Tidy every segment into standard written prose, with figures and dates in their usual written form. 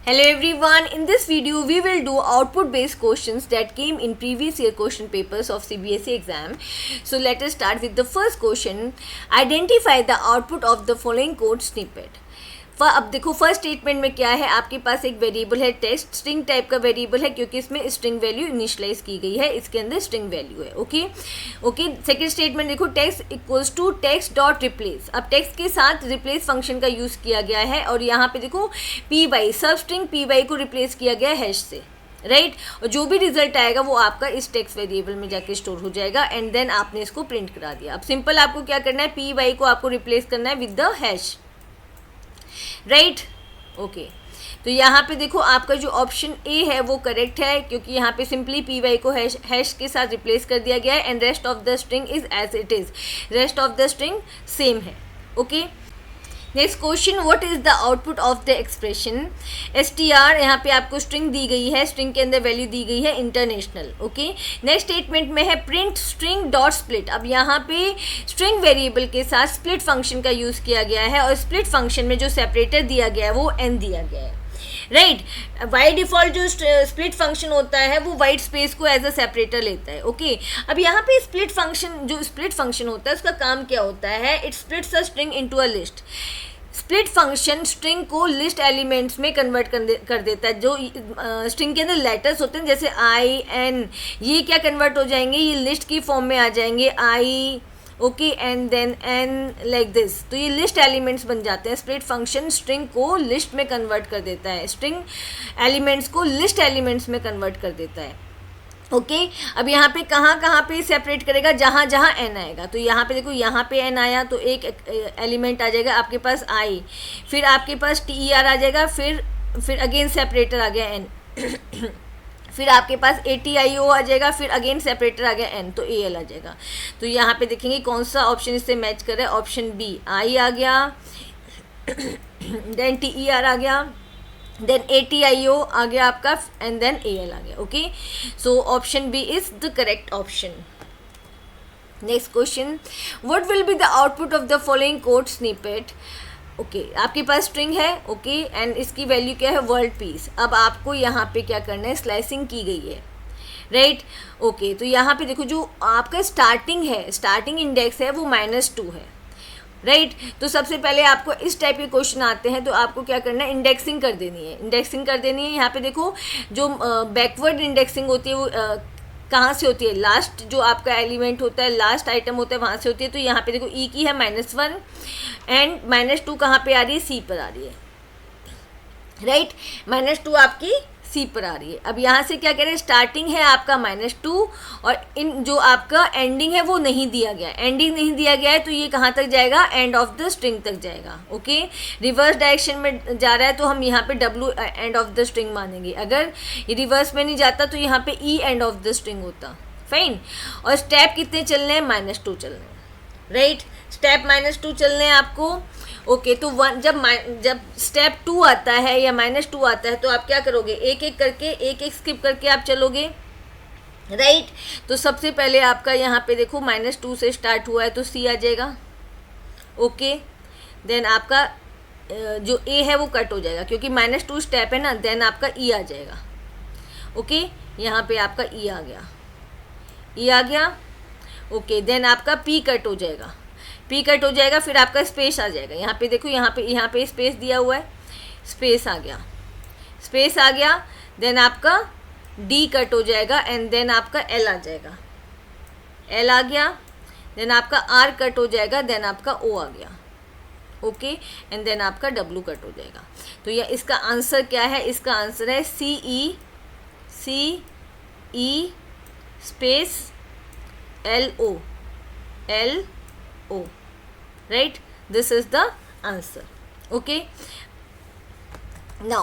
Hello everyone, in this video we will do output based questions that came in previous year question papers of CBSE exam. So let us start with the first question. Identify the output of the following code snippet. अब देखो first statement में क्या है, आपके पास एक variable है text, string type का variable है क्योंकि इसमें स्ट्रिंग वैल्यू इनिशियलाइज की गई है, इसके अंदर स्ट्रिंग वैल्यू है। ओके सेकंड स्टेटमेंट देखो, text equals to text dot replace. अब टेक्स्ट के साथ रिप्लेस फंक्शन का यूज़ किया गया है और यहाँ पे देखो P Y substring P Y को रिप्लेस किया गया है हैश से, राइट और जो भी रिजल्ट आएगा वो आपका इस टेक्स्ट वेरिएबल में जाके स्टोर हो जाएगा एंड देन आपने इसको प्रिंट करा दिया। अब सिंपल आपको क्या करना है, पी वाई को आपको रिप्लेस करना है with the hash, right. Okay तो यहाँ पे देखो आपका जो ऑप्शन ए है वो करेक्ट है क्योंकि यहाँ पे सिंपली पी वाई को हैश के साथ रिप्लेस कर दिया गया है and rest of the string is as it is, rest of the string same है। Okay next question, what is the output of the expression str। यहाँ पे आपको स्ट्रिंग दी गई है, स्ट्रिंग के अंदर वैल्यू दी गई है इंटरनेशनल। ओके नेक्स्ट स्टेटमेंट में है प्रिंट स्ट्रिंग डॉट स्प्लिट। अब यहाँ पे स्ट्रिंग वेरिएबल के साथ स्प्लिट फंक्शन का यूज़ किया गया है और स्प्लिट फंक्शन में जो सेपरेटर दिया गया है वो n दिया गया है, राइट। बाय डिफ़ॉल्ट जो स्प्लिट फंक्शन होता है वो वाइट स्पेस को एज अ सेपरेटर लेता है। ओके अब यहाँ पे स्प्लिट फंक्शन होता है उसका काम क्या होता है, it splits a string into a list. Split function string को लिस्ट एलिमेंट्स में कन्वर्ट कर देता है। जो स्ट्रिंग के अंदर लेटर्स होते हैं जैसे आई एन, ये क्या कन्वर्ट हो जाएंगे, ये लिस्ट की फॉर्म में आ जाएंगे I, okay and then N like this, तो ये लिस्ट एलिमेंट्स बन जाते हैं। स्प्लिट फंक्शन स्ट्रिंग को लिस्ट में कन्वर्ट कर देता है, स्ट्रिंग एलिमेंट्स को लिस्ट एलिमेंट्स में कन्वर्ट कर देता है। ओके अब यहाँ पे कहाँ पे सेपरेट करेगा, जहाँ जहाँ एन आएगा। तो यहाँ पे देखो यहाँ पे एन आया तो एक एलिमेंट आ जाएगा आपके पास आई, फिर आपके पास टी ई आर आ जाएगा, फिर अगेन सेपरेटर आ गया एन फिर आपके पास ए टी आई ओ आ जाएगा, फिर अगेन सेपरेटर आ गया एन तो ए एल आ जाएगा। तो यहाँ पे देखेंगे कौन सा ऑप्शन इससे मैच कर रहा है, ऑप्शन बी आई आ गया, देन टी ई आर आ गया, then A T I O आ गया आपका एंड देन ए एल आ गया। Okay so option B is the correct option. Next question, what will be the output of the following code snippet. Okay आपके पास string है, okay and इसकी value क्या है, वर्ल्ड पीस। अब आपको यहाँ पे क्या करना है, स्लाइसिंग की गई है, राइट। ओके तो यहाँ पे देखो जो आपका स्टार्टिंग इंडेक्स है वो -2 है, राइट तो सबसे पहले आपको इस टाइप के क्वेश्चन आते हैं तो आपको क्या करना है, इंडेक्सिंग कर देनी है। यहाँ पे देखो जो बैकवर्ड इंडेक्सिंग होती है वो कहाँ से होती है, लास्ट जो आपका एलिमेंट होता है, लास्ट आइटम होता है वहाँ से होती है। तो यहाँ पे देखो ई की है -1 एंड -2 कहाँ पे आ रही है, सी पर आ रही है, राइट -2 आपकी सी पर आ रही है। अब यहाँ से क्या कह रहे हैं, स्टार्टिंग है आपका -2 और इन जो आपका एंडिंग है वो नहीं दिया गया है, तो ये कहाँ तक जाएगा, एंड ऑफ द स्ट्रिंग तक जाएगा। ओके रिवर्स डायरेक्शन में जा रहा है तो हम यहाँ पे W end of the string मानेंगे, अगर ये रिवर्स में नहीं जाता तो यहाँ पे E end of the string होता, फाइन। और स्टेप कितने चलने हैं, -2 चलने हैं, राइट स्टेप -2 चलने हैं आपको। ओके तो जब स्टेप 2 आता है या -2 आता है तो आप क्या करोगे, एक एक स्किप करके आप चलोगे, राइट। तो सबसे पहले आपका यहाँ पे देखो -2 से स्टार्ट हुआ है तो सी आ जाएगा, ओके देन आपका जो ए है वो कट हो जाएगा क्योंकि -2 स्टेप है ना, देन आपका ई आ जाएगा। ओके यहाँ पे आपका ई आ गया, ओके देन आपका पी कट हो जाएगा, फिर आपका स्पेस आ जाएगा। यहाँ पे देखो यहाँ पे स्पेस दिया हुआ है, स्पेस आ गया, देन आपका डी कट हो जाएगा एंड देन आपका एल आ जाएगा, एल आ गया, देन आपका आर कट हो जाएगा, देन आपका ओ आ गया, ओके एंड देन आपका डब्ल्यू कट हो जाएगा। तो यह इसका आंसर क्या है, इसका आंसर है C E space L O, right, this is the answer. Okay now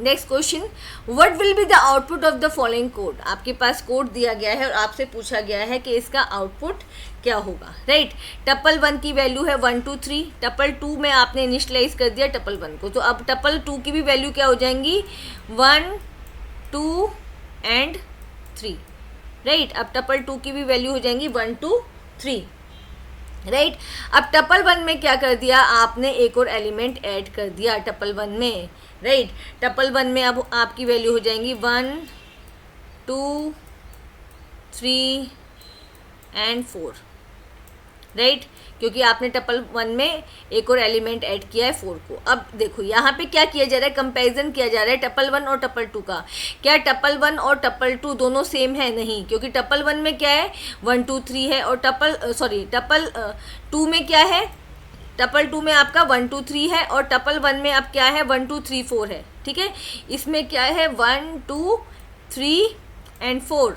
next question, what will be the output of the following code। आपके पास कोड दिया गया है और आपसे पूछा गया है कि इसका आउटपुट क्या होगा, राइट। टपल 1 की वैल्यू है 1 2 3, टपल 2 में आपने इनिशियलाइज कर दिया टपल 1 को, तो अब टपल 2 की भी वैल्यू क्या हो जाएंगी, 1 2 एंड 3, राइट। अब टपल 2 की भी वैल्यू हो जाएंगी 1 2 3, राइट। अब टपल 1 में क्या कर दिया आपने, एक और एलिमेंट ऐड कर दिया टपल 1 में, राइट। टपल 1 में अब आपकी वैल्यू हो जाएंगी 1 2 3 एंड 4, राइट, क्योंकि आपने टपल 1 में एक और एलिमेंट ऐड किया है 4 को। अब देखो यहाँ पे क्या किया जा रहा है, कंपैरिजन किया जा रहा है टपल 1 और टपल 2 का। क्या टपल 1 और टपल 2 दोनों सेम है? नहीं, क्योंकि टपल 1 में क्या है 1 2 3 है, और टपल 2 में क्या है, टपल 2 में आपका 1 2 3 है, और टपल 1 में अब क्या है 1 2 3 4 है, ठीक है। इसमें क्या है 1 2 3 एंड 4,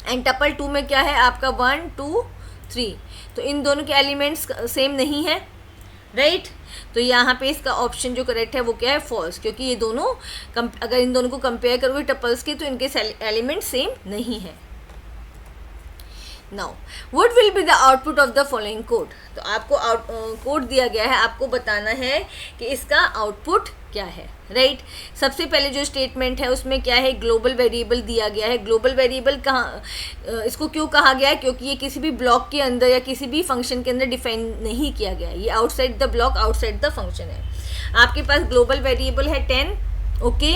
एंड टपल 2 में क्या है आपका 1 2 3। तो इन दोनों के एलिमेंट्स सेम नहीं है, राइट। तो यहाँ पे इसका ऑप्शन जो करेक्ट है वो क्या है, फॉल्स, क्योंकि ये दोनों अगर इन दोनों को कंपेयर करोगे टपल्स के तो इनके एलिमेंट सेम नहीं है। Now what will be the output of the following code. तो आपको कोड दिया गया है, आपको बताना है कि इसका आउटपुट क्या है, राइट। सबसे पहले जो स्टेटमेंट है उसमें क्या है, ग्लोबल वेरिएबल दिया गया है। ग्लोबल वेरिएबल कहाँ, इसको क्यों कहा गया है, क्योंकि ये किसी भी ब्लॉक के अंदर या किसी भी फंक्शन के अंदर डिफाइन नहीं किया गया है, ये outside the block outside the function है। आपके पास ग्लोबल वेरिएबल है 10, ओके।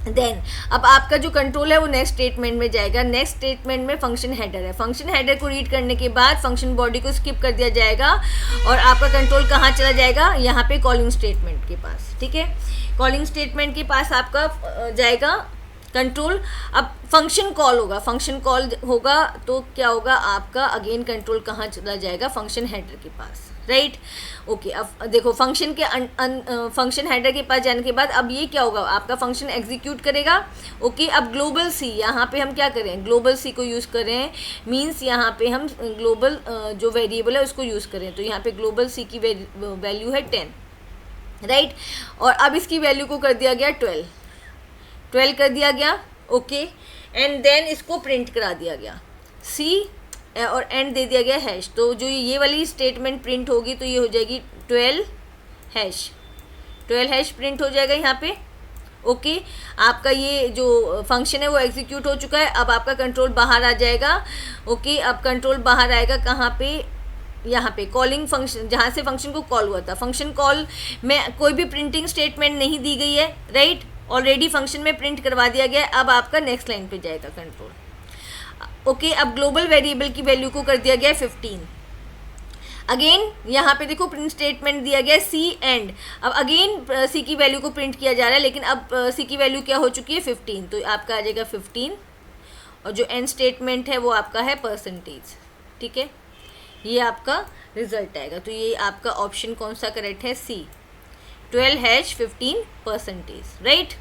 देन अब आपका जो कंट्रोल है वो नेक्स्ट स्टेटमेंट में जाएगा। नेक्स्ट स्टेटमेंट में फंक्शन हेडर है, फंक्शन हेडर को रीड करने के बाद फंक्शन बॉडी को स्किप कर दिया जाएगा और आपका कंट्रोल कहाँ चला जाएगा, यहाँ पे कॉलिंग स्टेटमेंट के पास, ठीक है। कॉलिंग स्टेटमेंट के पास आपका जाएगा कंट्रोल। अब फंक्शन कॉल होगा, फंक्शन कॉल होगा तो क्या होगा आपका, अगेन कंट्रोल कहाँ चला जाएगा, फंक्शन हेडर के पास, राइट, ओके। अब देखो फंक्शन के फंक्शन हेडर के पास जाने के बाद अब ये क्या होगा, आपका फंक्शन एग्जीक्यूट करेगा, ओके। अब ग्लोबल सी, यहाँ पे हम क्या करें, ग्लोबल सी को यूज़ करें, मींस यहाँ पे हम ग्लोबल जो वेरिएबल है उसको यूज़ करें। तो यहाँ पे ग्लोबल सी की वैल्यू है 10, राइट। और अब इसकी वैल्यू को कर दिया गया 12 कर दिया गया, ओके। एंड देन इसको प्रिंट करा दिया गया सी और एंड दे दिया गया हैश। तो जो ये वाली स्टेटमेंट प्रिंट होगी तो ये हो जाएगी 12 हैश प्रिंट हो जाएगा यहाँ पे, ओके। आपका ये जो फंक्शन है वो एग्जीक्यूट हो चुका है। अब आपका कंट्रोल बाहर आ जाएगा, ओके। अब कंट्रोल बाहर आएगा कहाँ पे, यहाँ पे कॉलिंग फंक्शन, जहाँ से फंक्शन को कॉल हुआ था। फंक्शन कॉल में कोई भी प्रिंटिंग स्टेटमेंट नहीं दी गई है, राइट, ऑलरेडी फंक्शन में प्रिंट करवा दिया गया है। अब आपका नेक्स्ट लाइन पे जाएगा कंट्रोल, ओके। अब ग्लोबल वेरिएबल की वैल्यू को कर दिया गया 15। अगेन यहाँ पे देखो प्रिंट स्टेटमेंट दिया गया सी एंड, अब अगेन सी की वैल्यू को प्रिंट किया जा रहा है, लेकिन अब सी की वैल्यू क्या हो चुकी है 15, तो आपका आ जाएगा 15। और जो एंड स्टेटमेंट है वो आपका है परसेंटेज, ठीक है। ये आपका रिजल्ट आएगा। तो ये आपका ऑप्शन कौन सा करेक्ट है, C, 12 hash 15%, right.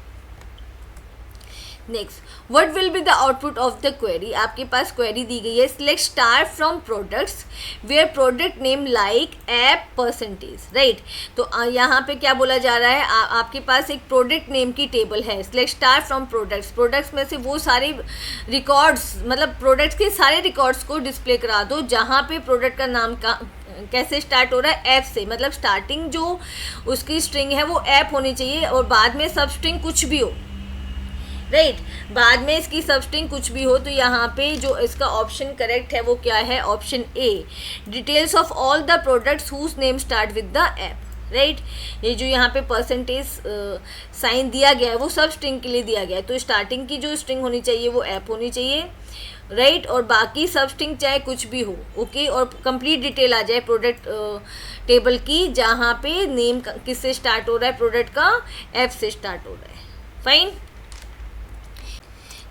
Next, what will be the output of the query. आपके पास क्वेरी दी गई है, select star from products where product name like app percentage, right. तो यहाँ पे क्या बोला जा रहा है, आपके पास एक प्रोडक्ट नेम की टेबल है, select star from products, products में से वो सारे रिकॉर्ड्स, मतलब प्रोडक्ट्स के सारे रिकॉर्ड्स को डिस्प्ले करा दो जहाँ पे प्रोडक्ट का नाम का कैसे स्टार्ट हो रहा है, ऐप से, मतलब स्टार्टिंग जो उसकी स्ट्रिंग है वो ऐप होनी चाहिए और बाद में सब स्ट्रिंग कुछ भी हो, राइट, बाद में इसकी सब स्ट्रिंग कुछ भी हो। तो यहाँ पे जो इसका ऑप्शन करेक्ट है वो क्या है, option A, details of all the products whose name start with the app, right. ये जो यहाँ पे परसेंटेज साइन दिया गया है वो सब स्ट्रिंग के लिए दिया गया है। तो स्टार्टिंग की जो स्ट्रिंग होनी चाहिए वो ऐप होनी चाहिए, राइट, और बाकी सब स्ट्रिंग चाहे कुछ भी हो, ओके। और कंप्लीट डिटेल आ जाए प्रोडक्ट टेबल की, जहाँ पे नेम किससे स्टार्ट हो रहा है, प्रोडक्ट का ऐप से स्टार्ट हो रहा है, fine.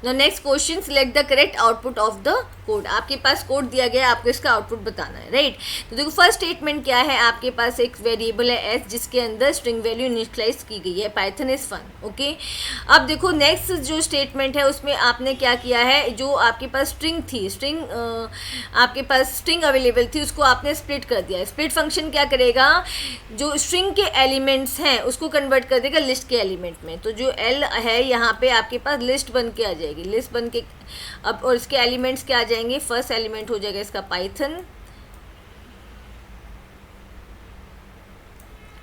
Now next question, select the correct output of the code. आपके पास कोड दिया गया है, आपको इसका आउटपुट बताना है, राइट। तो देखो फर्स्ट स्टेटमेंट क्या है, आपके पास एक वेरिएबल है एस जिसके अंदर स्ट्रिंग वैल्यू इनिशियलाइज की गई है, पाइथन इज फन, ओके। अब देखो नेक्स्ट जो स्टेटमेंट है उसमें आपने क्या किया है, जो आपके पास स्ट्रिंग थी, आपके पास स्ट्रिंग अवेलेबल थी, उसको आपने स्प्लिट कर दिया। स्प्लिट फंक्शन क्या करेगा, जो स्ट्रिंग के एलिमेंट्स हैं उसको कन्वर्ट कर देगा लिस्ट के एलिमेंट में। तो जो एल है यहाँ पे आपके पास लिस्ट बन के आ जाएगी, लिस्ट बन के। अब और इसके एलिमेंट्स क्या आ जाएंगे, फर्स्ट एलिमेंट हो जाएगा इसका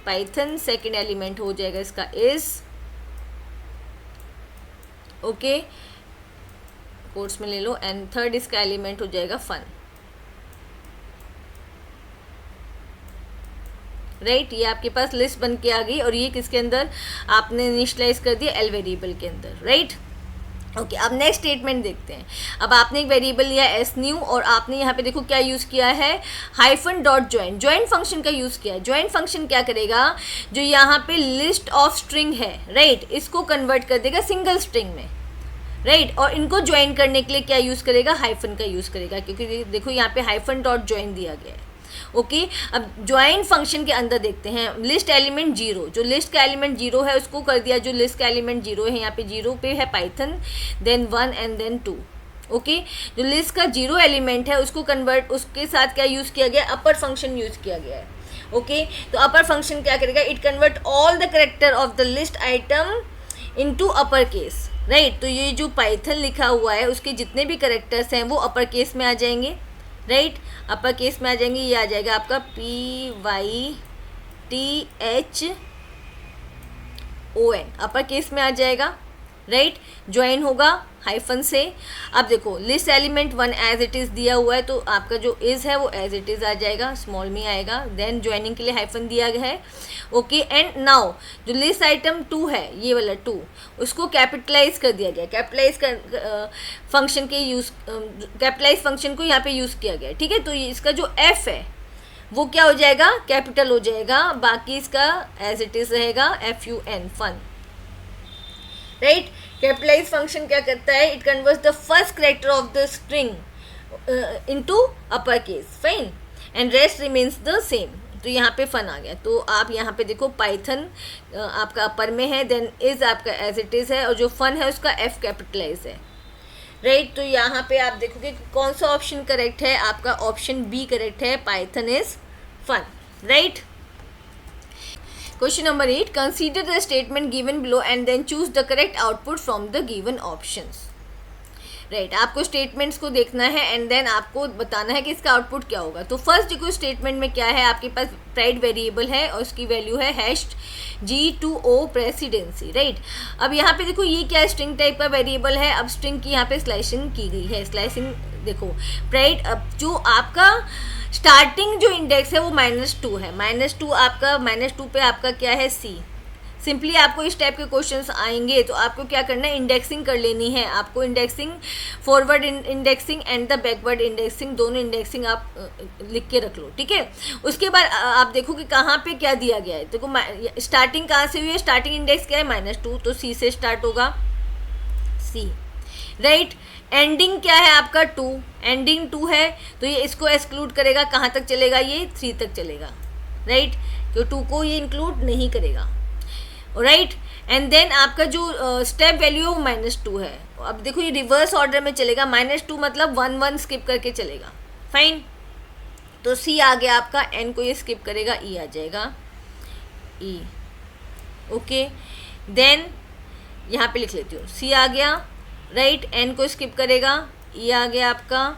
पाइथन, सेकंड एलिमेंट हो जाएगा इसका इज, ओके, कोट्स में ले लो, एंड थर्ड इसका एलिमेंट हो जाएगा फन, राइट, ये आपके पास लिस्ट बन के आ गई और ये किसके अंदर आपने इनिशियलाइज कर दिया, एल वेरिएबल के अंदर, राइट। ओके, अब नेक्स्ट स्टेटमेंट देखते हैं। अब आपने एक वेरिएबल लिया एस न्यू और आपने यहाँ पे देखो क्या यूज़ किया है, hyphen dot join, join function का यूज़ किया है। ज्वाइन फंक्शन क्या करेगा, जो यहाँ पे लिस्ट ऑफ स्ट्रिंग है, राइट, इसको कन्वर्ट कर देगा सिंगल स्ट्रिंग में, राइट, और इनको ज्वाइन करने के लिए क्या यूज़ करेगा, हाइफन का यूज़ करेगा, क्योंकि देखो यहाँ पे हाइफन डॉट ज्वाइन दिया गया है। ओके, अब ज्वाइन फंक्शन के अंदर देखते हैं, लिस्ट एलिमेंट जीरो, जो लिस्ट का एलिमेंट जीरो है उसको कर दिया, जो लिस्ट का एलिमेंट जीरो है यहाँ पे जीरो पे है Python, then 1 and then 2। Okay, जो लिस्ट का जीरो एलिमेंट है उसको कन्वर्ट, उसके साथ क्या यूज़ किया गया, अपर फंक्शन यूज़ किया गया है। ओके, तो अपर फंक्शन क्या करेगा, it convert all the character of the list item into upper case, right. तो ये जो पाइथन लिखा हुआ है उसके जितने भी कैरेक्टर्स हैं वो अपर केस में आ जाएंगे, राइट, अपर केस में आ जाएंगे। ये आ जाएगा आपका PYTHON, अपर केस में आ जाएगा, राइट, ज्वाइन होगा हाइफन से। अब देखो list element 1 as it is दिया हुआ है, तो आपका जो इज़ है वो एज इट इज़ आ जाएगा, स्मॉल में आएगा, देन ज्वाइनिंग के लिए हाइफन दिया गया है। ओके, एंड नाउ जो लिस्ट आइटम 2 है, ये वाला 2, उसको कैपिटलाइज कर दिया गया, कैपिटलाइज कर फंक्शन के यूज़, कैपिटलाइज फंक्शन को यहाँ पे यूज़ किया गया, ठीक है। तो इसका जो एफ है वो क्या हो जाएगा, कैपिटल हो जाएगा, बाकी इसका एज इट इज़ रहेगा FUN, fun, right. Capitalise function क्या करता है, it converts the first character of the string into upper case, fine, and rest remains the same. तो यहाँ पे फन आ गया। तो आप यहाँ पे देखो पाइथन आपका अपर में है, देन इज आपका एज इट इज़ है, और जो फन है उसका एफ कैपिटलाइज है, राइट। तो यहाँ पे आप देखोगे कौन सा ऑप्शन करेक्ट है, आपका ऑप्शन बी करेक्ट है, Python is fun, right. Question number 8. Consider the statement given below and then choose the correct output from the given options. Right, आपको स्टेटमेंट्स को देखना है एंड देन आपको बताना है कि इसका आउटपुट क्या होगा। तो फर्स्ट देखो स्टेटमेंट में क्या है, आपके पास प्राइड वेरिएबल है और उसकी वैल्यू है #G2O प्रेसिडेंसी, राइट। अब यहाँ पे देखो ये क्या स्ट्रिंग टाइप का वेरिएबल है, अब स्ट्रिंग की यहाँ पे स्लाइसिंग की गई है, स्लाइसिंग देखो प्राइड, अब जो आपका स्टार्टिंग जो इंडेक्स है वो -2 है, -2 आपका, -2 पे आपका क्या है, सी। सिंपली आपको इस टाइप के क्वेश्चंस आएंगे तो आपको क्या करना है, इंडेक्सिंग कर लेनी है, आपको indexing, forward indexing and the backward indexing, दोनों इंडेक्सिंग आप लिख के रख लो, ठीक है। उसके बाद आप देखो कि कहाँ पे क्या दिया गया है, देखो स्टार्टिंग कहाँ से हुई है, स्टार्टिंग इंडेक्स क्या है, -2, तो सी से स्टार्ट होगा, सी, राइट। एंडिंग क्या है आपका 2, एंडिंग 2 है तो ये इसको एक्सक्लूड करेगा, कहाँ तक चलेगा, ये 3 तक चलेगा, राइट, तो 2 को ये इंक्लूड नहीं करेगा, राइट। एंड देन आपका जो स्टेप वैल्यू है वो -2 है। अब देखो ये रिवर्स ऑर्डर में चलेगा, -2 मतलब 1 1 स्किप करके चलेगा, फाइन। तो सी आ गया आपका, एन को ये स्किप करेगा, ई आ जाएगा, ई, ओके। देन यहाँ पे लिख लेती हूँ, सी आ गया, राइट, एन को स्किप करेगा, ई आ गया आपका,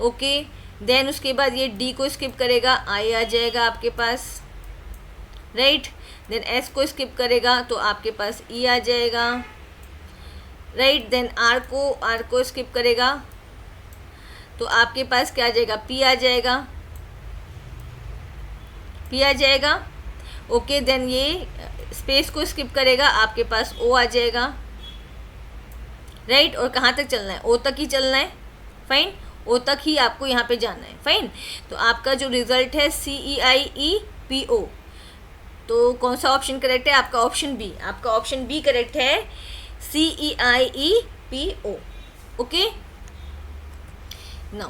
ओके। देन उसके बाद ये डी को स्किप करेगा, आई आ जाएगा आपके पास, राइट। देन एस को स्किप करेगा तो आपके पास ई आ जाएगा, राइट। देन आर को स्किप करेगा तो आपके पास क्या आ जाएगा, पी आ जाएगा, पी आ जाएगा, ओके। देन ये स्पेस को स्किप करेगा, आपके पास ओ आ जाएगा, राइट। और कहाँ तक चलना है, ओ तक ही चलना है, फाइन, ओ तक ही आपको यहाँ पे जाना है, फाइन। तो आपका जो रिजल्ट है CEIEPO, तो कौन सा ऑप्शन करेक्ट है, आपका ऑप्शन बी, आपका ऑप्शन बी करेक्ट है, CEIEPO, okay. Now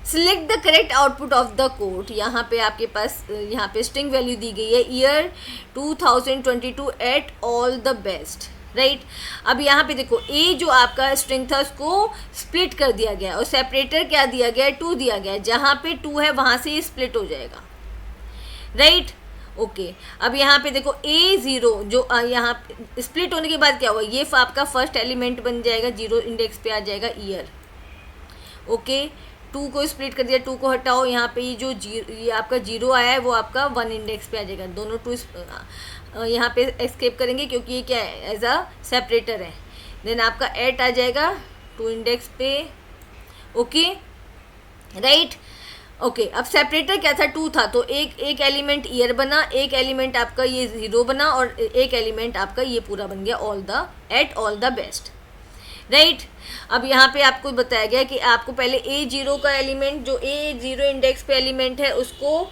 select the correct output of the code. यहाँ पे आपके पास यहाँ पे स्ट्रिंग वैल्यू दी गई है year 2022 at all the best, right. अब यहाँ पे देखो ए जो आपका स्ट्रिंग था उसको स्प्लिट कर दिया गया और सेपरेटर क्या दिया गया है, 2 दिया गया है, जहाँ पे 2 है वहाँ से स्प्लिट हो जाएगा, राइट, ओके। अब यहाँ पे देखो A0 जो यहाँ स्प्लिट होने के बाद क्या हुआ, ये आपका फर्स्ट एलिमेंट बन जाएगा, 0 इंडेक्स पे आ जाएगा ईयर, ओके। 2 को स्प्लिट कर दिया, 2 को हटाओ, यहाँ पे ये आपका 0 आया है वो आपका 1 इंडेक्स पे आ जाएगा, दोनों 2 यहाँ पे एस्केप करेंगे क्योंकि ये क्या है, एज अ सेपरेटर है। देन आपका 8 आ जाएगा 2 इंडेक्स पे, ओके, राइट, ओके अब सेपरेटर क्या था, 2 था, तो एक एलिमेंट ईयर बना, एक एलिमेंट आपका ये 0 बना और एक एलिमेंट आपका ये पूरा बन गया all the at all the best, right. अब यहाँ पे आपको बताया गया कि आपको पहले A0 का एलिमेंट, जो A0 इंडेक्स पे एलिमेंट है, उसको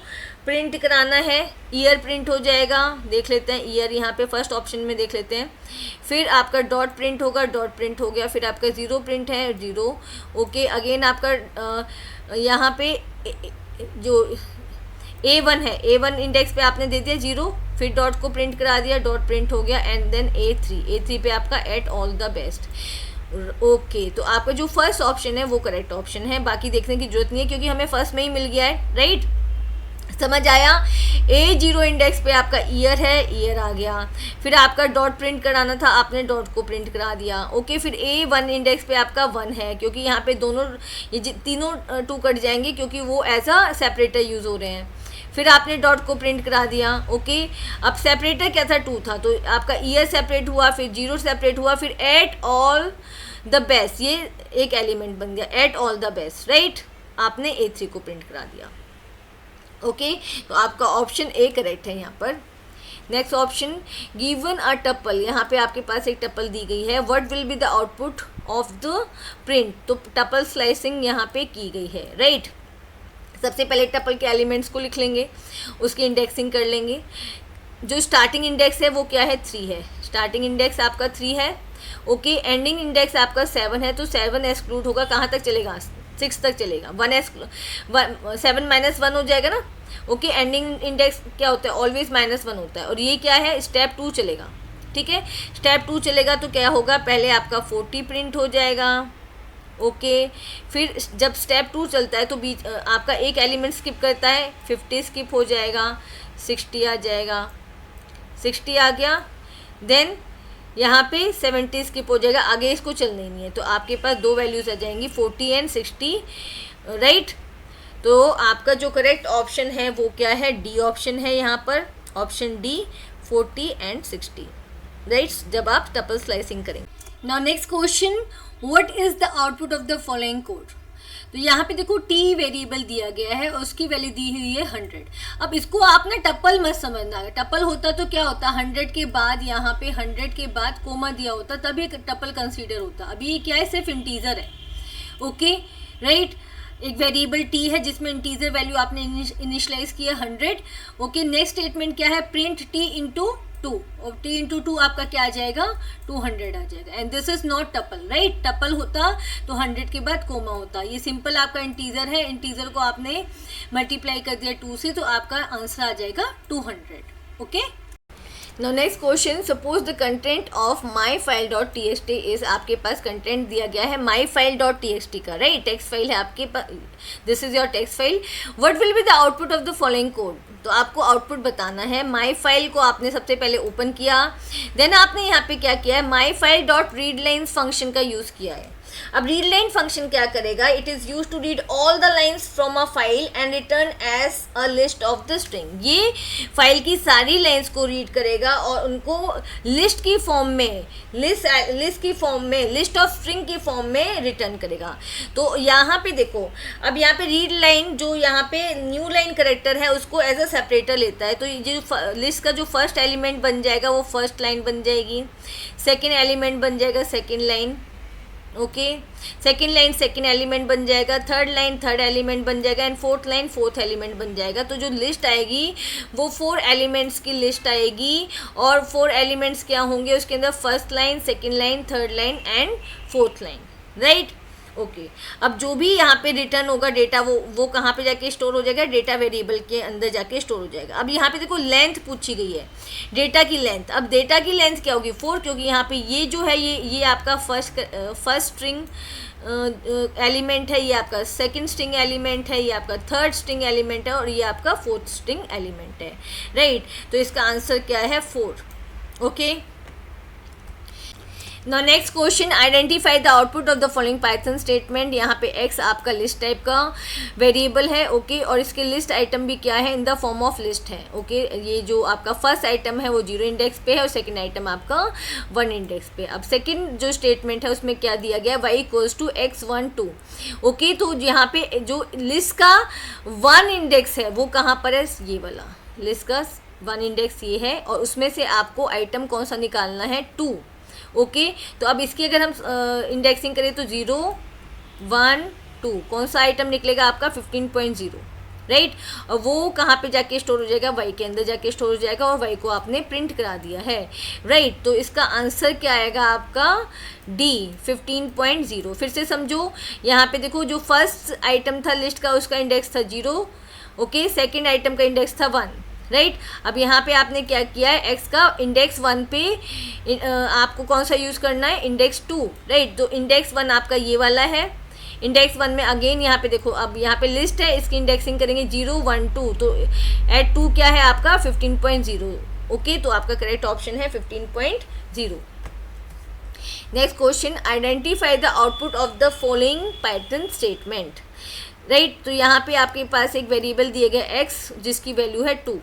प्रिंट कराना है, ईयर प्रिंट हो जाएगा, देख लेते हैं ईयर यहाँ पे फर्स्ट ऑप्शन में देख लेते हैं। फिर आपका डॉट प्रिंट होगा, डॉट प्रिंट हो गया, फिर आपका 0 प्रिंट है, 0, ओके। अगेन आपका यहाँ पे जो A1 है, A1 इंडेक्स पे आपने दे दिया 0, फिर डॉट को प्रिंट करा दिया, डॉट प्रिंट हो गया, एंड देन A3 पे आपका at all the best, okay. तो आपका जो फर्स्ट ऑप्शन है वो करेक्ट ऑप्शन है, बाकी देखने की जरूरत नहीं है क्योंकि हमें फर्स्ट में ही मिल गया है, राइट। समझ आया। A0 इंडेक्स पे आपका ईयर है, ईयर आ गया, फिर आपका डॉट प्रिंट कराना था, आपने डॉट को प्रिंट करा दिया, ओके। फिर A1 इंडेक्स पे आपका 1 है, क्योंकि यहाँ पे दोनों ये तीनों 2 कट जाएंगे क्योंकि वो एज अ सेपरेटर यूज़ हो रहे हैं। फिर आपने डॉट को प्रिंट करा दिया, ओके। अब सेपरेटर क्या था, 2 था, तो आपका ईयर सेपरेट हुआ, फिर 0 सेपरेट हुआ, फिर एट ऑल द बेस्ट, ये एक एलिमेंट बन गया, at all the best, right. आपने A3 को प्रिंट करा दिया, ओके। तो आपका ऑप्शन ए करेक्ट है यहाँ पर। Next option, given a tuple, यहाँ पे आपके पास एक टपल दी गई है, what will be the output of the print, तो टपल स्लाइसिंग यहाँ पे की गई है, राइट। सबसे पहले टपल के एलिमेंट्स को लिख लेंगे, उसकी इंडेक्सिंग कर लेंगे। जो स्टार्टिंग इंडेक्स है वो क्या है, 3 है, स्टार्टिंग इंडेक्स आपका 3 है, ओके। एंडिंग इंडेक्स आपका 7 है, तो 7 एक्सक्लूड होगा, कहाँ तक चलेगा, 6 तक चलेगा, 7 माइनस 1 हो जाएगा ना, ओके। एंडिंग इंडेक्स क्या होता है, ऑलवेज -1 होता है, और ये क्या है, स्टेप 2 चलेगा, ठीक है। स्टेप 2 चलेगा तो क्या होगा, पहले आपका 40 प्रिंट हो जाएगा, ओके। फिर जब स्टेप 2 चलता है तो बीच आपका एक एलिमेंट स्किप करता है, 50 स्किप हो जाएगा, 60 आ जाएगा, 60 आ गया, देन यहाँ पे 70 स्किप हो जाएगा, आगे इसको चलना ही नहीं है, तो आपके पास 2 वैल्यूज़ आ जाएंगी, 40 एंड 60, राइट। तो आपका जो करेक्ट ऑप्शन है वो क्या है, डी ऑप्शन है यहाँ पर, ऑप्शन डी, 40 एंड 60, राइट, जब आप टपल स्लाइसिंग करेंगे। Now next question, what is the output of the following code. तो यहाँ पे देखो t वेरिएबल दिया गया है और उसकी वैल्यू दी हुई है 100। अब इसको आपने टपल मत समझना, टपल होता तो क्या होता, 100 के बाद यहाँ पे 100 के बाद कोमा दिया होता, तभी टपल कंसीडर होता। अभी ये क्या है, सिर्फ इंटीजर है, ओके, राइट। एक वेरिएबल t है जिसमें इंटीजर वैल्यू आपने इनिशियलाइज किया 100, ओके। नेक्स्ट स्टेटमेंट क्या है, प्रिंट t इंटू 2, और t इंटू 2 आपका क्या आ जाएगा, 200 आ जाएगा, and this is not tuple, right. Tuple होता तो 100 के बाद कोमा होता, ये सिंपल आपका इंटीजर है, इंटीजर को आपने मल्टीप्लाई कर दिया 2 से, तो आपका आंसर आ जाएगा 200, okay. Now next question, suppose the content of myfile.txt is, आपके पास कंटेंट दिया गया है myfile.txt का, राइट, टेक्स्ट फाइल है आपके पास, this is your text file. What will be the output of the following code, तो आपको आउटपुट बताना है। माई फाइल को आपने सबसे पहले ओपन किया, देन आपने यहाँ पे क्या किया है, myfile.readlines फंक्शन का यूज़ किया है। अब रीड लाइन फंक्शन क्या करेगा, it is use to read all the lines from a file and return as a list of the string. ये फाइल की सारी लाइन्स को रीड करेगा और उनको लिस्ट की फॉर्म में, लिस्ट की फॉर्म में, लिस्ट ऑफ स्ट्रिंग की फॉर्म में रिटर्न करेगा। तो यहाँ पे देखो, अब यहाँ पे रीड लाइन जो यहाँ पे न्यू लाइन करेक्टर है उसको एज अ सेपरेटर लेता है, तो ये जो लिस्ट का जो फर्स्ट एलिमेंट बन जाएगा वो फर्स्ट लाइन बन जाएगी, सेकेंड एलिमेंट बन जाएगा second line, okay, second line second element बन जाएगा, थर्ड लाइन थर्ड एलिमेंट बन जाएगा, and fourth line fourth element बन जाएगा। तो जो लिस्ट आएगी वो 4 एलिमेंट्स की लिस्ट आएगी, और 4 एलिमेंट्स क्या होंगे उसके अंदर, first line, second line, third line and fourth line, right, okay. अब जो भी यहाँ पे रिटर्न होगा डेटा वो कहाँ पे जाके स्टोर हो जाएगा, डेटा वेरिएबल के अंदर जाके स्टोर हो जाएगा। अब यहाँ पे देखो लेंथ पूछी गई है, डेटा की लेंथ। अब डेटा की लेंथ क्या होगी, 4, क्योंकि यहाँ पे ये जो है ये आपका फर्स्ट स्ट्रिंग एलिमेंट है, ये आपका सेकंड स्ट्रिंग एलिमेंट है, ये आपका थर्ड स्ट्रिंग एलिमेंट है, और ये आपका फोर्थ स्ट्रिंग एलिमेंट है, राइट। तो इसका आंसर क्या है, 4, okay. Now next question, identify the output of the following Python statement. यहाँ पे x आपका लिस्ट टाइप का वेरिएबल है, ओके, और इसके लिस्ट आइटम भी क्या है, in the form of list है, ओके। ये जो आपका फर्स्ट आइटम है वो 0 इंडेक्स पे है और सेकंड आइटम आपका 1 इंडेक्स पे। अब सेकंड जो स्टेटमेंट है उसमें क्या दिया गया, y equals to x12, okay. तो यहाँ पे जो लिस्ट का 1 इंडेक्स है वो कहाँ पर है, ये वाला लिस्ट का 1 इंडेक्स ये है, और उसमें से आपको आइटम कौन सा निकालना है, 2, ओके। तो अब इसकी अगर हम इंडेक्सिंग करें तो 0 1 2, कौन सा आइटम निकलेगा आपका 15.0, राइट। और वो कहाँ पे जाके स्टोर हो जाएगा, वाई के अंदर जाके स्टोर हो जाएगा, और वाई को आपने प्रिंट करा दिया है, राइट। तो इसका आंसर क्या आएगा आपका डी 15.0। फिर से समझो, यहाँ पे देखो जो फर्स्ट आइटम था लिस्ट का उसका इंडेक्स था 0, ओके, सेकेंड आइटम का इंडेक्स था 1, राइट। अब यहाँ पे आपने क्या किया है, x का इंडेक्स 1 पे आपको कौन सा यूज़ करना है, इंडेक्स 2, राइट। तो इंडेक्स 1 आपका ये वाला है, इंडेक्स 1 में अगेन यहाँ पे देखो, अब यहाँ पे लिस्ट है, इसकी इंडेक्सिंग करेंगे 0 1 2, तो एट 2 क्या है आपका 15.0, ओके। तो आपका करेक्ट ऑप्शन है 15.0। Next question, identify the output of the following Python statement, right. तो यहाँ पे आपके पास एक वेरिएबल दिया गया x जिसकी वैल्यू है 2,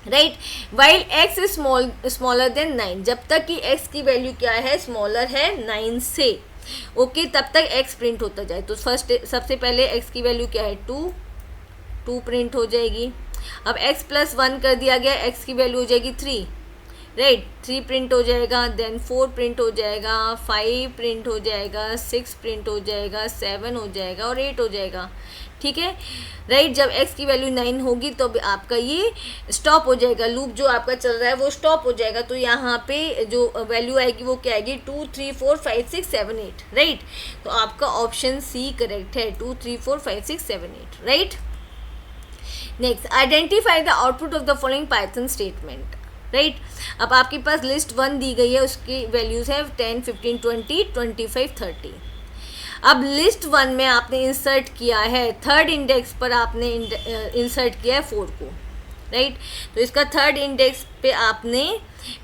right. While x is smaller than 9, जब तक कि x की वैल्यू क्या है, स्मॉलर है 9 से, ओके, तब तक x प्रिंट होता जाए। तो फर्स्ट सबसे पहले x की वैल्यू क्या है 2 प्रिंट हो जाएगी। अब x प्लस 1 कर दिया गया, x की वैल्यू हो जाएगी 3, राइट, 3 प्रिंट हो जाएगा, देन 4 प्रिंट हो जाएगा, 5 प्रिंट हो जाएगा, 6 प्रिंट हो जाएगा, 7 हो जाएगा और 8 हो जाएगा, ठीक है, राइट। जब x की वैल्यू 9 होगी तो आपका ये स्टॉप हो जाएगा, लूप जो आपका चल रहा है वो स्टॉप हो जाएगा। तो यहाँ पे जो वैल्यू आएगी वो क्या आएगी, 2 3 4 5 6 7 8, राइट। तो आपका ऑप्शन सी करेक्ट है, 2 3 4 5 6 7 8, right. Next, identify the output of the following Python statement, right. अब आपके पास लिस्ट 1 दी गई है, उसकी वैल्यूज़ है 10 15 20 25 30। अब लिस्ट 1 में आपने इंसर्ट किया है, थर्ड इंडेक्स पर आपने इंसर्ट किया है 4 को, राइट। तो इसका थर्ड इंडेक्स पे आपने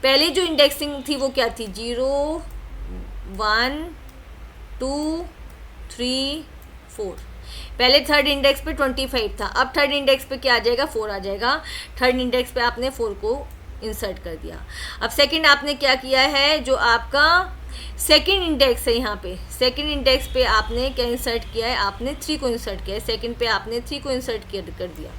पहले जो इंडेक्सिंग थी वो क्या थी, 0 1 2 3 4, पहले थर्ड इंडेक्स पे 25 था, अब थर्ड इंडेक्स पे क्या आ जाएगा, 4 आ जाएगा। थर्ड इंडेक्स पे आपने 4 को इंसर्ट कर दिया। अब सेकंड आपने क्या किया है, जो आपका सेकंड इंडेक्स है, यहाँ पे सेकंड इंडेक्स पे आपने क्या इंसर्ट किया है, आपने 3 को इंसर्ट किया है, सेकंड पे आपने 3 को इंसर्ट कर दिया,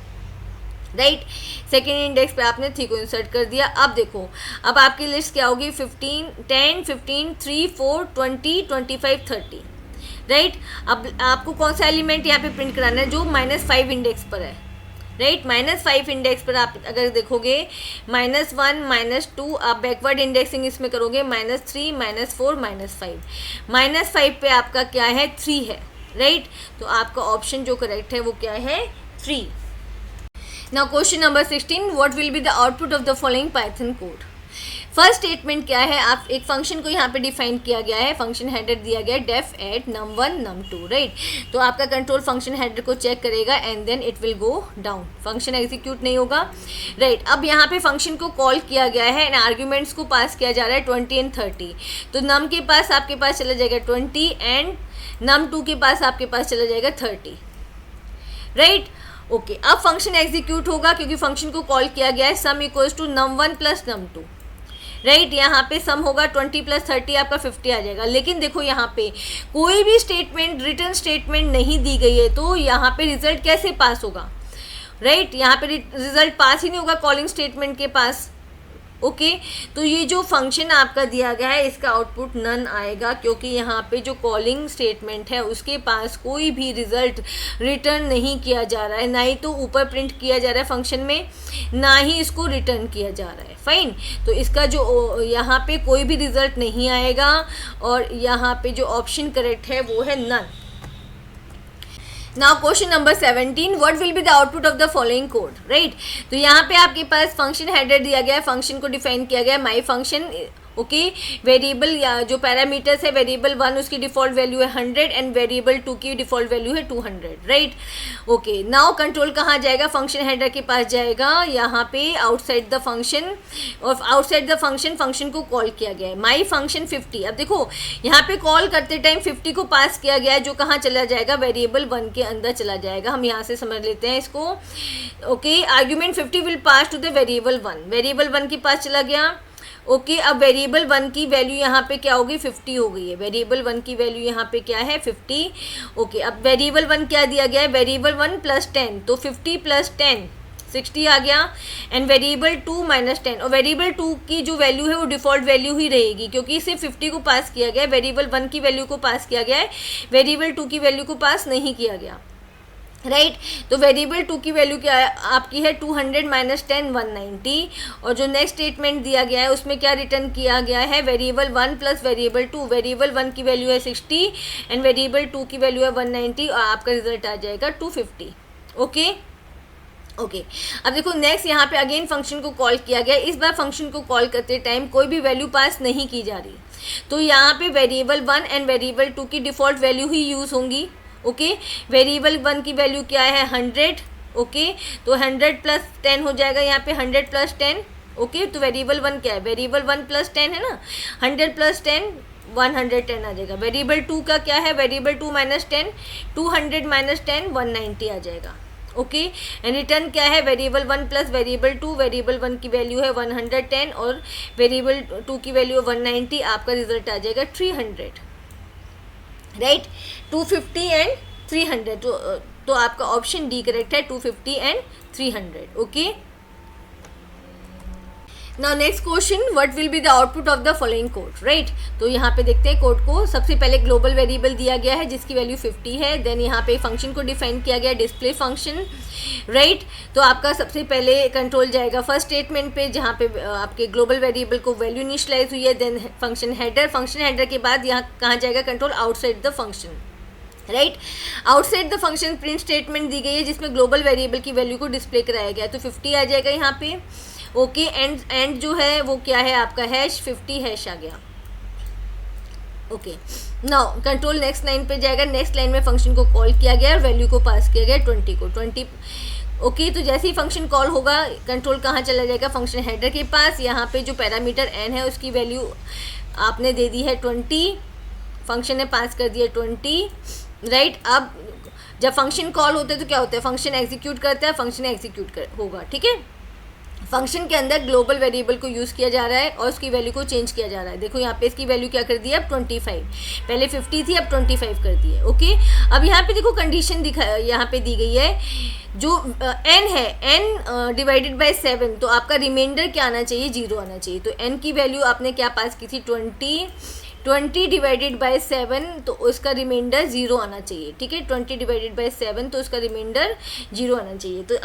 राइट। सेकंड इंडेक्स पे आपने 3 को इंसर्ट कर दिया। अब देखो, अब आपकी लिस्ट क्या होगी, 15 10 15 3 4 20 25 30, राइट। अब आपको कौन सा एलिमेंट यहाँ पे प्रिंट कराना है, जो -5 इंडेक्स पर है, राइट। -5 इंडेक्स पर आप अगर देखोगे, -1 -2, आप बैकवर्ड इंडेक्सिंग इसमें करोगे, -3 -4 -5, -5 पे आपका क्या है, 3 है, राइट। तो आपका ऑप्शन जो करेक्ट है वो क्या है, 3। Now question number 16, what will be the output of the following Python code. First statement क्या है, आप एक फंक्शन को यहाँ पे डिफाइन किया गया है, फंक्शन हेडर दिया गया है def eight num1 num2, right. तो आपका कंट्रोल फंक्शन हेडर को चेक करेगा and then it will go down, function execute नहीं होगा, राइट। अब यहाँ पे फंक्शन को कॉल किया गया है एंड आर्ग्यूमेंट्स को पास किया जा रहा है 20 एंड 30। तो num के पास आपके पास चला जाएगा 20 एंड num2 के पास आपके पास चला जाएगा 30, राइट, ओके। अब फंक्शन एग्जीक्यूट होगा क्योंकि फंक्शन को कॉल किया गया है sum equals to num1 plus num2, right. यहाँ पे सम होगा 20 प्लस 30 आपका 50 आ जाएगा। लेकिन देखो यहाँ पे कोई भी स्टेटमेंट, रिटर्न स्टेटमेंट नहीं दी गई है, तो यहाँ पे रिजल्ट कैसे पास होगा, राइट। यहाँ पे रिजल्ट पास ही नहीं होगा कॉलिंग स्टेटमेंट के पास, ओके। तो ये जो फंक्शन आपका दिया गया है इसका आउटपुट नन आएगा, क्योंकि यहाँ पे जो कॉलिंग स्टेटमेंट है उसके पास कोई भी रिजल्ट रिटर्न नहीं किया जा रहा है, ना ही तो ऊपर प्रिंट किया जा रहा है फंक्शन में, ना ही इसको रिटर्न किया जा रहा है, फाइन। तो इसका जो यहाँ पे कोई भी रिजल्ट नहीं आएगा और यहाँ पे जो ऑप्शन करेक्ट है वो है none. Now question number 17, what will be the output of the following code, right. तो यहाँ पे आपके पास फंक्शन हेडर दिया गया है, फंक्शन को डिफाइन किया गया है माई फंक्शन, ओके। वेरिएबल या जो पैरामीटर्स है, वेरिएबल 1 उसकी डिफ़ॉल्ट वैल्यू है 100 एंड वेरिएबल 2 की डिफ़ॉल्ट वैल्यू है 200, राइट। ओके, नाउ कंट्रोल कहाँ जाएगा, फंक्शन हेडर के पास जाएगा, यहाँ पे आउटसाइड द फंक्शन, और आउटसाइड द फंक्शन को कॉल किया गया है, माई फंक्शन 50। अब देखो यहाँ पे कॉल करते टाइम 50 को पास किया गया है, जो कहाँ चला जाएगा, वेरिएबल 1 के अंदर चला जाएगा। हम यहाँ से समझ लेते हैं इसको। Okay, argument 50 will pass to the variable 1, variable 1 के पास चला गया। ओके, अब वेरिएबल 1 की वैल्यू यहाँ पे क्या होगी, 50 हो गई है। वेरिएबल 1 की वैल्यू यहाँ पे क्या है, 50। ओके, अब वेरिएबल 1 क्या दिया गया है, वेरिएबल 1 प्लस 10, तो 50 प्लस 10 60 आ गया, एंड वेरिएबल 2 माइनस 10, और वेरिएबल 2 की जो वैल्यू है वो डिफ़ॉल्ट वैल्यू ही रहेगी, क्योंकि इसे 50 को पास किया गया है, वेरिएबल 1 की वैल्यू को पास किया गया है, वेरिएबल 2 की वैल्यू को पास नहीं किया गया, राइट। तो वेरिएबल 2 की वैल्यू क्या है आपकी है 200 माइनस 10 190, और जो नेक्स्ट स्टेटमेंट दिया गया है उसमें क्या रिटर्न किया गया है, वेरिएबल 1 प्लस वेरिएबल 2, वेरिएबल 1 की वैल्यू है 60 एंड वेरिएबल 2 की वैल्यू है 190, और आपका रिजल्ट आ जाएगा 250। ओके ओके, अब देखो नेक्स्ट यहाँ पे अगेन फंक्शन को कॉल किया गया। इस बार फंक्शन को कॉल करते टाइम कोई भी वैल्यू पास नहीं की जा रही, तो यहाँ पे वेरिएबल 1 एंड वेरिएबल 2 की डिफ़ॉल्ट वैल्यू ही यूज़ होंगी। ओके, वेरिएबल 1 की वैल्यू क्या है 100, ओके, तो 100 प्लस 10 हो जाएगा यहाँ पे 100 प्लस 10। ओके, तो वेरिएबल 1 क्या है, वेरिएबल 1 प्लस 10 है ना, 100 प्लस 10 110 आ जाएगा। वेरिएबल 2 का क्या है, वेरिएबल 2 माइनस 10 200 माइनस 10 190 आ जाएगा। ओके, एंड रिटर्न क्या है, वेरिएबल 1 प्लस वेरिएबल 2, वेरिएबल 1 की वैल्यू है 110 और वेरिएबल 2 की वैल्यू है 190, आपका रिजल्ट आ जाएगा 300, राइट। 250 एंड 300, तो आपका ऑप्शन डी करेक्ट है, 250 and 300। Okay, now next question, what will be the output of the following code, right. तो यहाँ पे देखते हैं कोड को। सबसे पहले ग्लोबल वेरिएबल दिया गया है जिसकी वैल्यू 50 है, देन यहाँ पे फंक्शन को डिफाइन किया गया डिस्प्ले फंक्शन, राइट। तो आपका सबसे पहले कंट्रोल जाएगा फर्स्ट स्टेटमेंट पे जहाँ पे आपके ग्लोबल वेरिएबल को वैल्यू इनिशियलाइज हुई है, देन फंक्शन हेडर के बाद यहाँ कहाँ जाएगा control, outside the function, right. Outside the function print statement दी गई है जिसमें ग्लोबल वेरिएबल की वैल्यू को डिस्प्ले कराया गया है, तो 50 आ जाएगा यहाँ पे। ओके, एंड जो है वो क्या है आपका हैश 50 हैश आ गया। Okay, now control next line पे जाएगा, नेक्स्ट लाइन में फंक्शन को कॉल किया गया और वैल्यू को पास किया गया 20 को 20। ओके, तो जैसे ही फंक्शन कॉल होगा कंट्रोल कहाँ चला जाएगा, फंक्शन हेडर के पास। यहाँ पे जो पैरामीटर n है उसकी वैल्यू आपने दे दी है 20, फंक्शन ने पास कर दिया 20, राइट। अब जब फंक्शन कॉल होता है तो क्या होता है, फंक्शन एग्जीक्यूट करता है, फंक्शन एग्जीक्यूट होगा, ठीक है। फंक्शन के अंदर ग्लोबल वेरिएबल को यूज़ किया जा रहा है और उसकी वैल्यू को चेंज किया जा रहा है। देखो यहाँ पे इसकी वैल्यू क्या कर दी है अब 25, पहले 50 थी अब 25 कर दी है। ओके, अब यहाँ पे देखो कंडीशन यहाँ पे दी गई है, जो n है n डिवाइडेड बाय 7, तो आपका रिमाइंडर क्या आना चाहिए, 0 आना चाहिए। तो n की वैल्यू आपने क्या पास की थी 20 डिवाइडेड बाय 7, तो उसका रिमाइंडर 0 आना चाहिए, ठीक है। 20 डिवाइडेड बाय 7, तो उसका रिमाइंडर 0 आना चाहिए। तो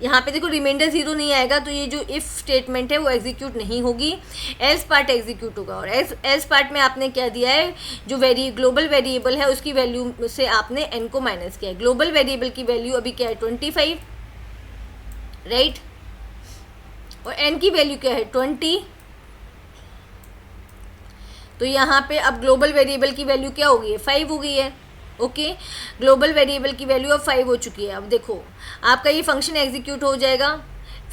यहाँ पे देखो रिमाइंडर 0 नहीं आएगा तो ये जो इफ़ स्टेटमेंट है वो एग्जीक्यूट नहीं होगी, एल्स पार्ट एग्जीक्यूट होगा। और एल्स पार्ट में आपने क्या दिया है, जो ग्लोबल वेरिएबल है उसकी वैल्यू से आपने n को माइनस किया है। ग्लोबल वेरिएबल की वैल्यू अभी क्या है 25, राइट, और n की वैल्यू क्या है 20, तो यहाँ पे अब ग्लोबल वेरिएबल की वैल्यू क्या हो गई है 5 हो गई है। ओके, ग्लोबल वेरिएबल की वैल्यू अब 5 हो चुकी है। अब देखो आपका ये फंक्शन एग्जीक्यूट हो जाएगा,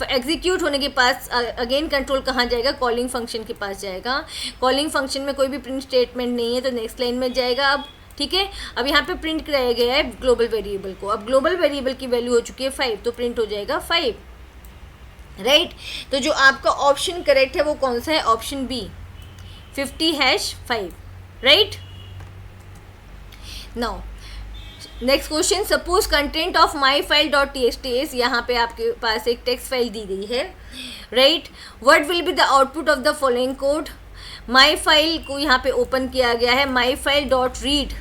एग्जीक्यूट होने के पास अगेन कंट्रोल कहाँ जाएगा, कॉलिंग फंक्शन के पास जाएगा। कॉलिंग फंक्शन में कोई भी प्रिंट स्टेटमेंट नहीं है तो नेक्स्ट लाइन में जाएगा अब, ठीक है। अब यहाँ पे प्रिंट कराया गया है ग्लोबल वेरिएबल को, अब ग्लोबल वेरिएबल की वैल्यू हो चुकी है 5, तो प्रिंट हो जाएगा 5, राइट। तो जो आपका ऑप्शन करेक्ट है वो कौन सा है, option B 50#5, right. Now next question, suppose content of my file dot txt, यहाँ पे आपके पास एक टेक्स्ट फाइल दी गई है, right. What will be the output of the following code. My file को यहाँ पे ओपन किया गया है, माई file dot read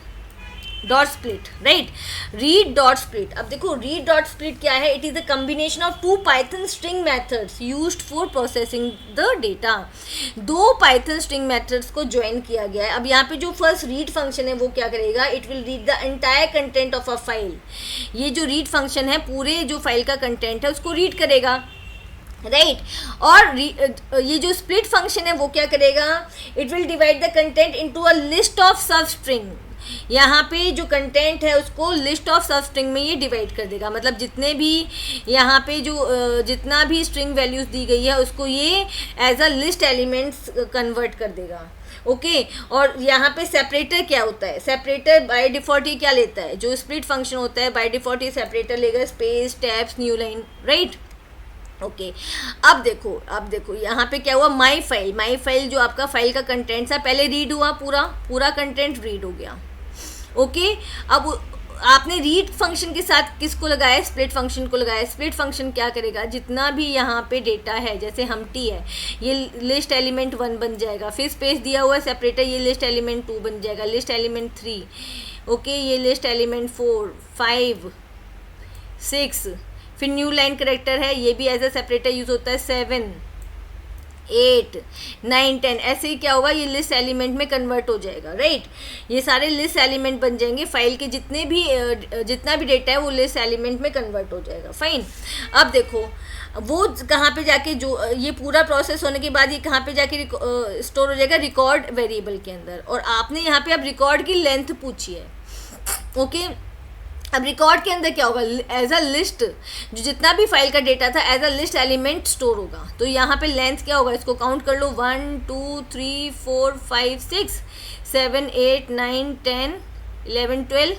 dot split, right, read dot split. अब देखो रीड डॉट स्प्लिट क्या है, it is the combination of 2 Python string methods used for processing the data. 2 Python string methods को ज्वाइन किया गया है। अब यहाँ पे जो फर्स्ट रीड फंक्शन है वो क्या करेगा, it will read the entire content of a file. ये जो रीड फंक्शन है पूरे जो फाइल का कंटेंट है उसको रीड करेगा, राइट और ये जो स्प्लिट फंक्शन है वो क्या करेगा, it will divide the content into a list of सब स्ट्रिंग। यहाँ पे जो कंटेंट है उसको लिस्ट ऑफ सब स्ट्रिंग में ये डिवाइड कर देगा, मतलब जितने भी यहाँ पे जो जितना भी स्ट्रिंग वैल्यूज दी गई है उसको ये as a list elements convert कर देगा। ओके और यहाँ पे सेपरेटर क्या होता है, सेपरेटर बाय डिफॉल्ट ये क्या लेता है, जो स्प्लिट फंक्शन होता है बाय डिफॉल्ट ये सेपरेटर लेगा space tabs new line, right. Okay अब देखो यहाँ पे क्या हुआ, माई फाइल जो आपका फाइल का कंटेंट था पहले रीड हुआ, पूरा कंटेंट रीड हो गया। ओके अब आपने रीड फंक्शन के साथ किसको लगाया, स्प्लिट फंक्शन को लगाया। स्प्लिट फंक्शन क्या करेगा, जितना भी यहाँ पे डेटा है जैसे हमटी है ये लिस्ट एलिमेंट 1 बन जाएगा, फिर स्पेस दिया हुआ है सेपरेटर ये लिस्ट एलिमेंट 2 बन जाएगा, लिस्ट एलिमेंट 3 ओके ये लिस्ट एलिमेंट 4 5 6, फिर न्यू लाइन करेक्टर है ये भी एज अ सेपरेटर यूज होता है 7 8 9 10, ऐसे ही क्या होगा ये लिस्ट एलिमेंट में कन्वर्ट हो जाएगा, राइट। ये सारे लिस्ट एलिमेंट बन जाएंगे, फाइल के जितना भी डेटा है वो लिस्ट एलिमेंट में कन्वर्ट हो जाएगा, फाइन। अब देखो वो कहाँ पे जाके जो ये पूरा प्रोसेस होने के बाद ये कहाँ पे जाके स्टोर हो जाएगा, रिकॉर्ड वेरिएबल के अंदर। और आपने यहाँ पे अब रिकॉर्ड की लेंथ पूछी है, ओके अब रिकॉर्ड के अंदर क्या होगा, एज अ लिस्ट जो जितना भी फाइल का डेटा था as a list element store होगा। तो यहाँ पे लेंथ क्या होगा, इसको काउंट कर लो 1 2 3 4 5 6 7 8 9 10 11 12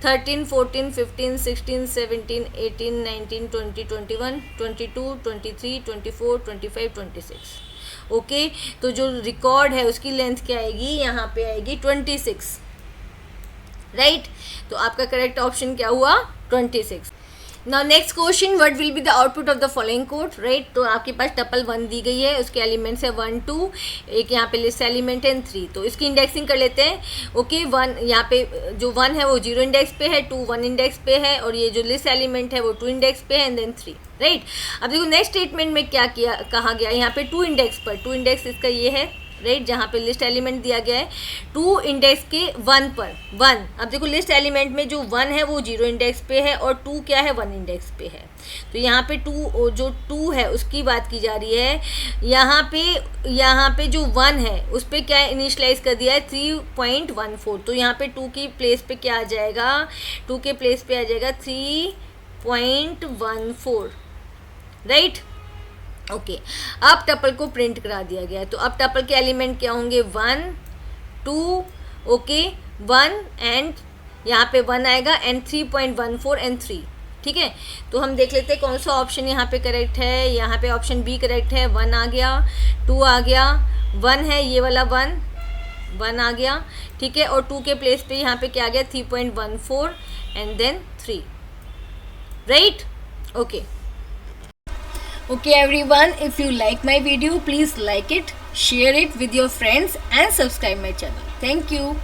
13 14 15 16 17 18 19 20 21 22 23 24 25 26। ओके तो जो रिकॉर्ड है उसकी लेंथ क्या आएगी, यहाँ पे आएगी 26, राइट तो आपका करेक्ट ऑप्शन क्या हुआ 26। Now next question, what will be the output of the following code, right. तो आपके पास टपल 1 दी गई है, उसके एलिमेंट्स है 1 2, एक यहाँ पे लिस्ट एलिमेंट है 3, तो इसकी इंडेक्सिंग कर लेते हैं। ओके 1 यहाँ पे जो 1 है वो 0 इंडेक्स पे है, 2 1 इंडेक्स पे है और ये जो लिस्ट एलिमेंट है वो 2 इंडेक्स पे है एंड देन 3, राइट। अब देखो नेक्स्ट स्टेटमेंट में क्या कहा गया, यहाँ पे 2 इंडेक्स पर, 2 इंडेक्स इसका ये है, राइट जहाँ पे लिस्ट एलिमेंट दिया गया है 2 इंडेक्स के 1 पर 1। अब देखो लिस्ट एलिमेंट में जो 1 है वो 0 इंडेक्स पे है और 2 क्या है 1 इंडेक्स पे है। तो यहाँ पे 2 जो 2 है उसकी बात की जा रही है, यहाँ पे जो 1 है उस पर क्या इनिशलाइज कर दिया है 3.14। तो यहाँ पे 2 की प्लेस पे क्या आ जाएगा, 2 के प्लेस पे आ जाएगा 3.14, राइट। ओके अब टपल को प्रिंट करा दिया गया है, तो अब टपल के एलिमेंट क्या होंगे 1 2 ओके 1 एंड यहाँ पे 1 आएगा एंड 3.14 एंड 3, ठीक है। तो हम देख लेते हैं कौन सा ऑप्शन यहाँ पे करेक्ट है, यहाँ पे ऑप्शन बी करेक्ट है, 1 आ गया 2 आ गया 1 है ये वाला 1 आ गया, ठीक है। और 2 के प्लेस पे यहाँ पे क्या आ गया 3.14 and then 3, right. Okay everyone, if you like my video, please like it, share it with your friends and subscribe my channel. Thank you.